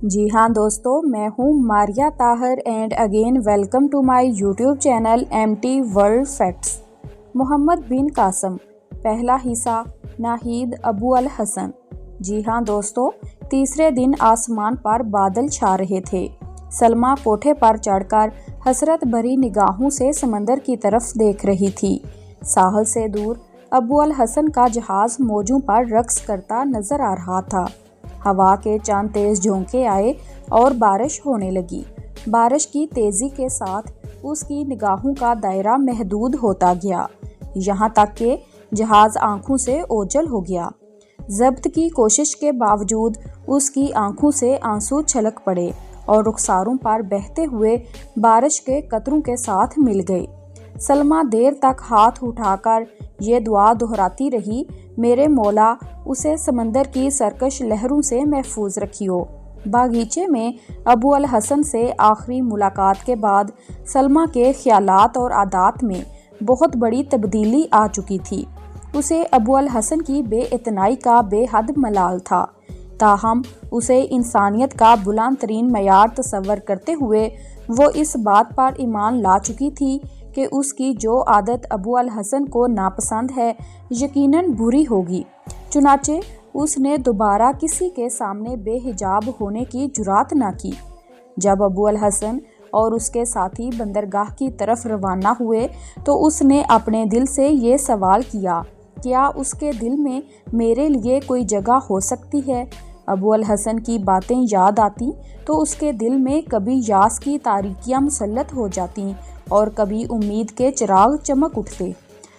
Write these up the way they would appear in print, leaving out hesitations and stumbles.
جی ہاں دوستو، میں ہوں Maria Tahir and again welcome to my YouTube channel M T world facts. Muhammad bin Qasim, پہلا حصہ، ناہید ابو الحسن۔ جی ہاں دوستو، تیسرے دن آسمان پر بادل چھا رہے تھے۔ سلمیٰ کوٹھے پر چڑھ کر حسرت بھری نگاہوں سے سمندر کی طرف دیکھ رہی تھی۔ ساحل سے دور ابو الحسن کا جہاز موجوں پر رقص کرتا نظر آ رہا تھا۔ ہوا کے چند تیز جھونکے آئے اور بارش ہونے لگی۔ بارش کی تیزی کے ساتھ اس کی نگاہوں کا دائرہ محدود ہوتا گیا، یہاں تک کہ جہاز آنکھوں سے اوجھل ہو گیا۔ ضبط کی کوشش کے باوجود اس کی آنکھوں سے آنسو چھلک پڑے اور رخساروں پر بہتے ہوئے بارش کے قطروں کے ساتھ مل گئے۔ سلمیٰ دیر تک ہاتھ اٹھا کر یہ دعا دہراتی رہی، میرے مولا اسے سمندر کی سرکش لہروں سے محفوظ رکھیو۔ باغیچے میں ابو الحسن سے آخری ملاقات کے بعد سلمیٰ کے خیالات اور عادات میں بہت بڑی تبدیلی آ چکی تھی۔ اسے ابو الحسن کی بے اعتنائی کا بے حد ملال تھا، تاہم اسے انسانیت کا بلند ترین معیار تصور کرتے ہوئے وہ اس بات پر ایمان لا چکی تھی کہ اس کی جو عادت ابو الحسن کو ناپسند ہے یقیناً بری ہوگی۔ چنانچہ اس نے دوبارہ کسی کے سامنے بے حجاب ہونے کی جرات نہ کی۔ جب ابو الحسن اور اس کے ساتھی بندرگاہ کی طرف روانہ ہوئے تو اس نے اپنے دل سے یہ سوال کیا، کیا اس کے دل میں میرے لیے کوئی جگہ ہو سکتی ہے؟ ابو الحسن کی باتیں یاد آتیں تو اس کے دل میں کبھی یاس کی تاریکیاں مسلط ہو جاتیں اور کبھی امید کے چراغ چمک اٹھتے۔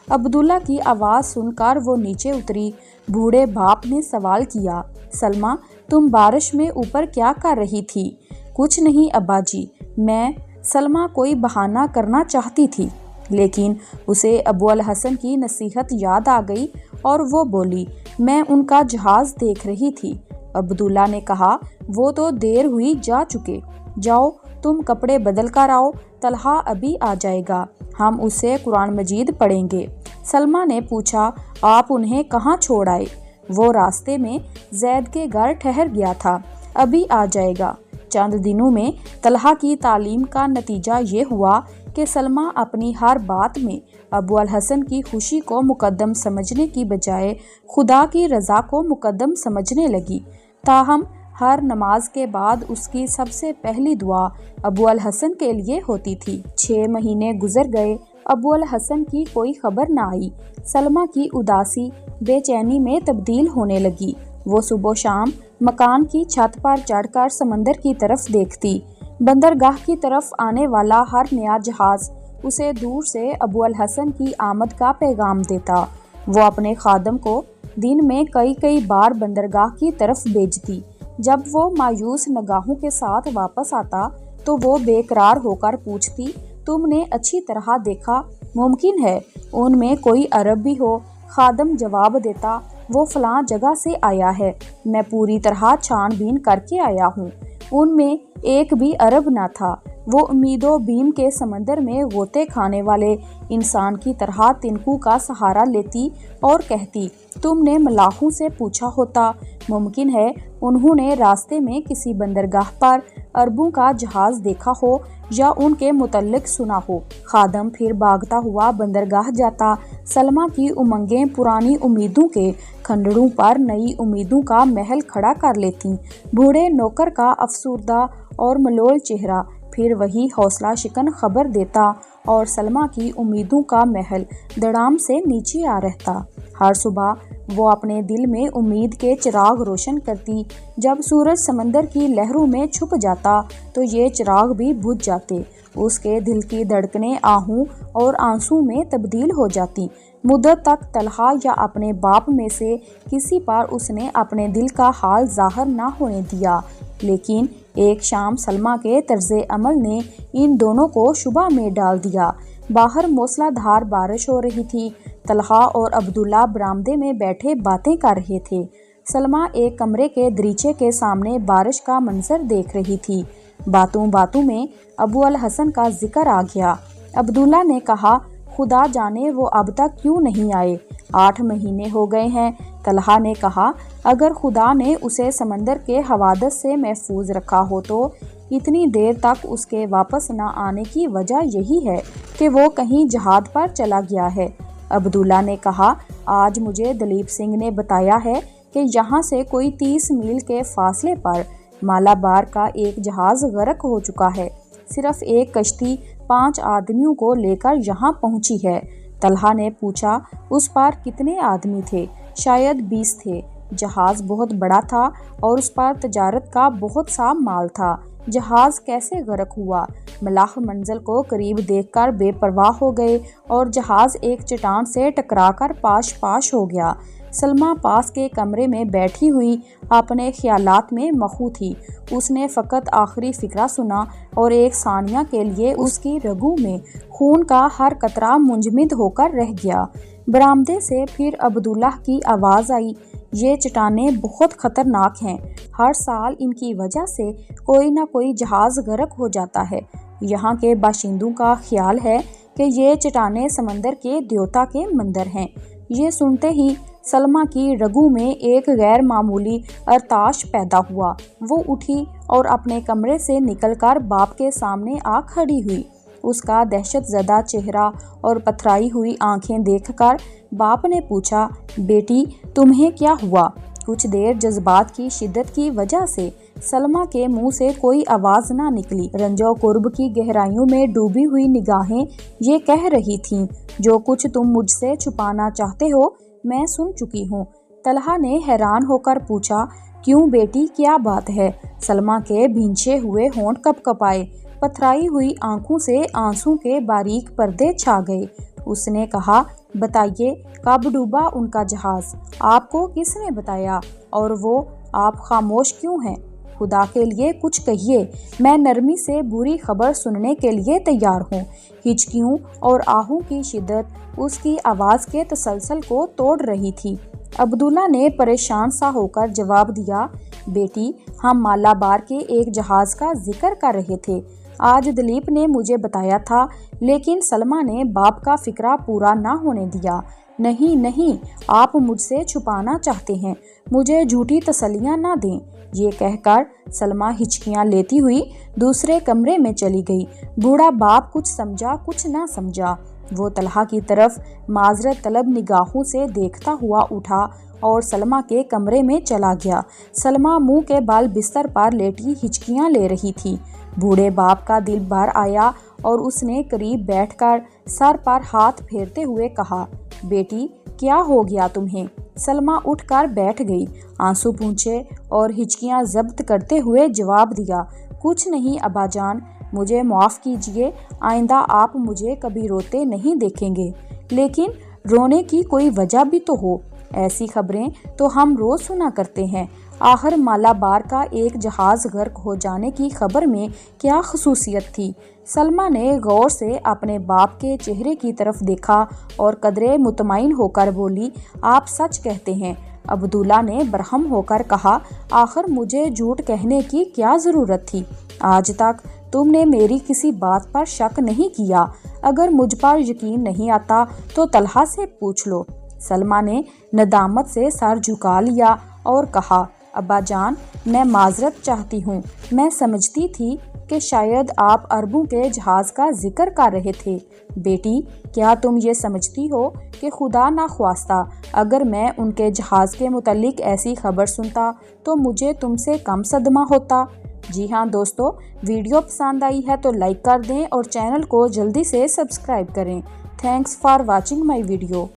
عبداللہ کی آواز سن کر وہ نیچے اتری۔ بوڑھے باپ نے سوال کیا، سلمیٰ تم بارش میں اوپر کیا کر رہی تھی؟ کچھ نہیں ابا جی، میں سلمیٰ کوئی بہانہ کرنا چاہتی تھی، لیکن اسے ابو الحسن کی نصیحت یاد آ گئی اور وہ بولی، میں ان کا جہاز دیکھ رہی تھی۔ عبداللہ نے کہا، وہ تو دیر ہوئی جا چکے، جاؤ تم کپڑے بدل کر آؤ، طلحہ ابھی آ جائے گا، ہم اسے قرآن مجید پڑھیں گے۔ سلمیٰ نے پوچھا، آپ انہیں کہاں چھوڑ آئے؟ وہ راستے میں زید کے گھر ٹھہر گیا تھا، ابھی آ جائے گا۔ چند دنوں میں طلحہ کی تعلیم کا نتیجہ یہ ہوا کہ سلمیٰ اپنی ہر بات میں ابو الحسن کی خوشی کو مقدم سمجھنے کی بجائے خدا کی رضا کو مقدم سمجھنے لگی۔ تاہم ہر نماز کے بعد اس کی سب سے پہلی دعا ابو الحسن کے لیے ہوتی تھی۔ 6 مہینے گزر گئے، ابو الحسن کی کوئی خبر نہ آئی۔ سلمیٰ کی اداسی بے چینی میں تبدیل ہونے لگی۔ وہ صبح و شام مکان کی چھت پر چڑھ کر سمندر کی طرف دیکھتی۔ بندرگاہ کی طرف آنے والا ہر نیا جہاز اسے دور سے ابو الحسن کی آمد کا پیغام دیتا۔ وہ اپنے خادم کو دن میں کئی بار بندرگاہ کی طرف بھیجتی۔ جب وہ مایوس نگاہوں کے ساتھ واپس آتا تو وہ بے قرار ہو کر پوچھتی، تم نے اچھی طرح دیکھا؟ ممکن ہے ان میں کوئی عرب بھی ہو؟ خادم جواب دیتا، وہ فلاں جگہ سے آیا ہے، میں پوری طرح چھان بین کر کے آیا ہوں، ان میں ایک بھی عرب نہ تھا۔ وہ امید و بیم کے سمندر میں غوطے کھانے والے انسان کی طرح تنکوں کا سہارا لیتی اور کہتی، تم نے ملاحوں سے پوچھا ہوتا، ممکن ہے انہوں نے راستے میں کسی بندرگاہ پر عربوں کا جہاز دیکھا ہو یا ان کے متعلق سنا ہو۔ خادم پھر بھاگتا ہوا بندرگاہ جاتا۔ سلمیٰ کی امنگیں پرانی امیدوں کے کھنڈروں پر نئی امیدوں کا محل کھڑا کر لیتیں۔ بوڑھے نوکر کا افسردہ اور ملول چہرہ پھر وہی حوصلہ شکن خبر دیتا اور سلمیٰ کی امیدوں کا محل دڑام سے نیچے آ رہتا۔ ہر صبح وہ اپنے دل میں امید کے چراغ روشن کرتی۔ جب سورج سمندر کی لہروں میں چھپ جاتا تو یہ چراغ بھی بجھ جاتے۔ اس کے دل کی دھڑکنیں آہوں اور آنسوں میں تبدیل ہو جاتی۔ مدت تک طلحہ یا اپنے باپ میں سے کسی پر اس نے اپنے دل کا حال ظاہر نہ ہونے دیا، لیکن ایک شام سلمیٰ کے طرز عمل نے ان دونوں کو شبہ میں ڈال دیا۔ باہر موسلا دھار بارش ہو رہی تھی۔ طلحہ اور عبداللہ برآمدے میں بیٹھے باتیں کر رہے تھے۔ سلمیٰ ایک کمرے کے دریچے کے سامنے بارش کا منظر دیکھ رہی تھی۔ باتوں میں ابو الحسن کا ذکر آ گیا۔ عبداللہ نے کہا، خدا جانے وہ اب تک کیوں نہیں آئے۔ 8 مہینے ہو گئے ہیں۔ طلحہ نے کہا اگر خدا نے اسے سمندر کے حوادث سے محفوظ رکھا ہو تو اتنی دیر تک اس کے واپس نہ آنے کی وجہ یہی ہے کہ وہ کہیں جہاد پر چلا گیا ہے۔ عبداللہ نے کہا آج مجھے دلیپ سنگھ نے بتایا ہے کہ یہاں سے کوئی 30 میل کے فاصلے پر مالابار کا ایک جہاز غرق ہو چکا ہے۔ صرف ایک کشتی 5 آدمیوں کو لے کر یہاں پہنچی ہے۔ طلحہ نے پوچھا اس پر کتنے آدمی تھے؟ شاید 20 تھے۔ جہاز بہت بڑا تھا اور اس پر تجارت کا بہت سا مال تھا۔ جہاز کیسے غرق ہوا؟ ملاح منزل کو قریب دیکھ کر بے پرواہ ہو گئے اور جہاز ایک چٹان سے ٹکرا کر پاش پاش ہو گیا۔ سلمیٰ پاس کے کمرے میں بیٹھی ہوئی اپنے خیالات میں مخو تھی۔ اس نے فقط آخری فقرہ سنا اور ایک ثانیہ کے لیے اس کی رگوں میں خون کا ہر قطرہ منجمد ہو کر رہ گیا۔ برآمدے سے پھر عبداللہ کی آواز آئی یہ چٹانیں بہت خطرناک ہیں۔ ہر سال ان کی وجہ سے کوئی نہ کوئی جہاز غرق ہو جاتا ہے۔ یہاں کے باشندوں کا خیال ہے کہ یہ چٹانیں سمندر کے دیوتا کے مندر ہیں۔ یہ سنتے ہی سلمیٰ کی رگوں میں ایک غیر معمولی ارتعاش پیدا ہوا۔ وہ اٹھی اور اپنے کمرے سے نکل کر باپ کے سامنے آ کھڑی ہوئی۔ اس کا دہشت زدہ چہرہ اور پتھرائی ہوئی آنکھیں دیکھ کر باپ نے پوچھا بیٹی تمہیں کیا ہوا؟ کچھ دیر جذبات کی شدت کی وجہ سے سلمیٰ کے منہ سے کوئی آواز نہ نکلی۔ رنج و کرب کی گہرائیوں میں ڈوبی ہوئی نگاہیں یہ کہہ رہی تھیں جو کچھ تم مجھ سے چھپانا چاہتے ہو میں سن چکی ہوں۔ طلحہ نے حیران ہو کر پوچھا کیوں بیٹی کیا بات ہے؟ سلمیٰ کے بھینچے ہوئے ہونٹ کپ کپائے، پتھرائی ہوئی آنکھوں سے آنسوں کے باریک پردے چھا گئے۔ اس نے کہا بتائیے کب ڈوبا ان کا جہاز؟ آپ کو کس نے بتایا؟ اور وہ آپ خاموش کیوں ہیں؟ خدا کے لیے کچھ کہیے، میں نرمی سے بری خبر سننے کے لیے تیار ہوں۔ ہچکیوں اور آہوں کی شدت اس کی آواز کے تسلسل کو توڑ رہی تھی۔ عبداللہ نے پریشان سا ہو کر جواب دیا بیٹی ہم مالابار کے ایک جہاز کا ذکر کر رہے تھے۔ آج دلیپ نے مجھے بتایا تھا لیکن سلمیٰ نے باپ کا فکرہ پورا نہ ہونے دیا۔ نہیں آپ مجھ سے چھپانا چاہتے ہیں، مجھے جھوٹی تسلیاں نہ دیں۔ یہ کہہ کر سلمیٰ ہچکیاں لیتی ہوئی دوسرے کمرے میں چلی گئی۔ بوڑھا باپ کچھ سمجھا کچھ نہ سمجھا۔ وہ طلحہ کی طرف معذرت طلب نگاہوں سے دیکھتا ہوا اٹھا اور سلمیٰ کے کمرے میں چلا گیا۔ سلمیٰ منہ کے بال بستر پر لیٹی ہچکیاں لے رہی تھی۔ بوڑھے باپ کا دل بھر آیا اور اس نے قریب بیٹھ کر سر پر ہاتھ پھیرتے ہوئے کہا بیٹی کیا ہو گیا تمہیں؟ سلمیٰ اٹھ کر بیٹھ گئی، آنسو پونچھے اور ہچکیاں ضبط کرتے ہوئے جواب دیا کچھ نہیں ابا جان، مجھے معاف کیجیے، آئندہ آپ مجھے کبھی روتے نہیں دیکھیں گے۔ لیکن رونے کی کوئی وجہ بھی تو ہو، ایسی خبریں تو ہم روز سنا کرتے ہیں۔ آخر مالابار کا ایک جہاز غرق ہو جانے کی خبر میں کیا خصوصیت تھی؟ سلمیٰ نے غور سے اپنے باپ کے چہرے کی طرف دیکھا اور قدرے مطمئن ہو کر بولی آپ سچ کہتے ہیں۔ عبداللہ نے برہم ہو کر کہا آخر مجھے جھوٹ کہنے کی کیا ضرورت تھی؟ آج تک تم نے میری کسی بات پر شک نہیں کیا، اگر مجھ پر یقین نہیں آتا تو طلحہ سے پوچھ لو۔ سلمیٰ نے ندامت سے سر جھکا لیا اور کہا ابا جان میں معذرت چاہتی ہوں، میں سمجھتی تھی کہ شاید آپ عربوں کے جہاز کا ذکر کر رہے تھے۔ بیٹی کیا تم یہ سمجھتی ہو کہ خدا نخواستہ اگر میں ان کے جہاز کے متعلق ایسی خبر سنتا تو مجھے تم سے کم صدمہ ہوتا؟ جی ہاں دوستو، ویڈیو پسند آئی ہے تو لائک کر دیں اور چینل کو جلدی سے سبسکرائب کریں۔ Thanks for watching my video.